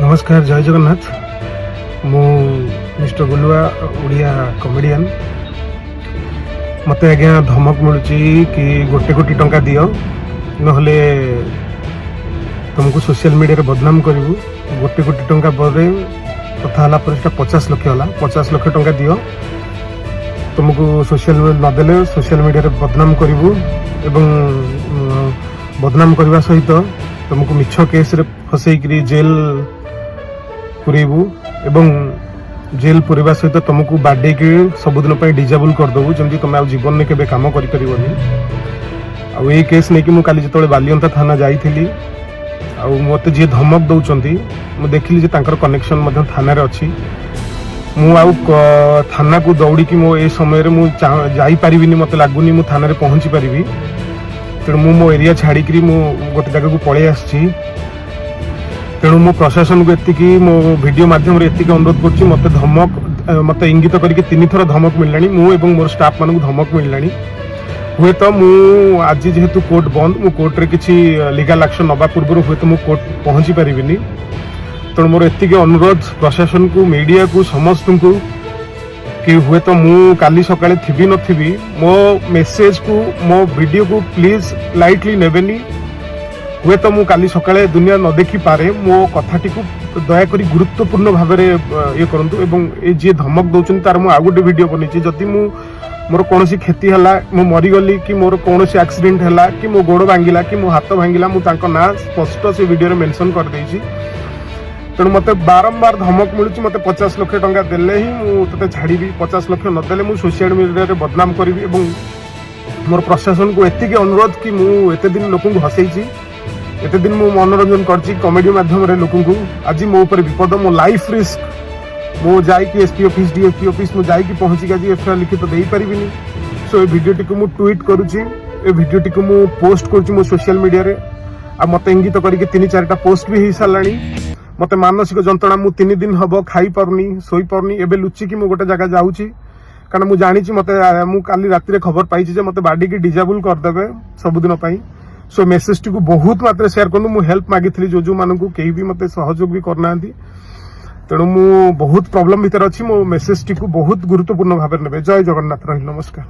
नमस्कार जय जगन्नाथ मु मिस्टर गुलुआ ओडिया कॉमेडियन मत आज्ञा धमक मिलूँ कि गोटे कोटी टंका दियो नहले तुमको सोशल मीडिया बदनाम करूँ गोटे कोटी टंका पर कथा 50 लाख है 50 लाख टंका दियो तुमको सोशल नदेले सोशल मीडिया बदनाम करूँ एवं बदनाम करने सहित तुमको मिछ केस फसैक जेल पुरेबू एवं जेल पुरेबा सहित तुमको बाडे के सबुदिन डिजेबल करदेबू जमी तुम जीवन में केवे कम कर केस नहीं कि मुझे जो बालियंता थाना जाइली मत जी धमक दौरान मुझे देखिली कनेक्शन थाना अच्छी थाना को दौड़ी मो ए समय मुझे मत लगुनि मु थाना पहुँची पारि तेणु मो एरिया छाड़िक गोटे जगह को पलि आसी तेणु मो प्रशासन को एति मो वीडियो माध्यम अनुरोध कर धमक मत इंगित करके 3 थर धमक मिललानी मु एवं मोर स्टाफ मान धमक मिललानी हुए तो मु आज जेहेतु कोर्ट बंद मु कोर्ट रे किसी लीगल एक्शन नवा पूर्व हुए तो मु कोर्ट पहुँची पारिनी तेणु मोर एति अनुरोध प्रशासन को मीडिया को समस्त को कि हुए तो मु काली सकाळे थिबी नथिबी मो मेसेज को मो वीडियो को प्लीज लाइटली नेबेनी हुए तो मु काली सकाळे दुनिया न देखी पारे मो कथाटी को दयाकोरी गुरुत्वपूर्ण भाव में ये करंतु एवं ए जे धमक दौरान तार मु आ गोटे वीडियो बनी जदि मु मोर कौन क्षति है मु मरीगली कि मोर कौन एक्सीडेंट है कि मो गोड़ भांगिला कि मो हाथ भांगिला मु तांको ना स्पष्ट से वीडियो मेंशन कर देछि तेणु मत बारंबार धमक मिलूँ मत 50 लाख टंका देले ही मुझे छाड़ी 50 लाख नदेले मुझे सोशल मीडिया बदनाम करी मोर प्रशासन को एति अनुरोध कि मुझे दिन लोक हसई एते दिन मु मनोरंजन करछि कॉमेडी माध्यम रे लोक आज मो ऊपर विपद मो लाइफ रिस्क मो जाई एसपी ऑफिस डीएसपी ऑफिस मु जाई पहुंची आज एफआईआर लिखित दे पारिबिनी सो ए वीडियो टी को मु ट्वीट करूछि ए वीडियो टी को मु पोस्ट करूछि मो सोशल मीडिया रे आ मते इंगित करके 3-4टा पोस्ट भी ही सालानी मते मानसिक जंत्रणा मु 3 दिन हबो खाई पारुनी सोई पारुनी एबे लुचि कि मु गोटे जगह जाउछि कारण मु जानि छि मते मु काली राति रे खबर पाइछि जे मते बाडी की डिजेबल कर देबे सब दिन पई सो मेसेज टी को बहुत मात्रा शेयर करूँ मु हेल्प मागिथली जो मानू कहीं भी मत सहयोग भी करना तेणु मु बहुत प्रॉब्लम भीतर अच्छी मो मेसेज टी को बहुत गुरुत्वपूर्ण भाव में ने जय जगन्नाथ रही नमस्कार।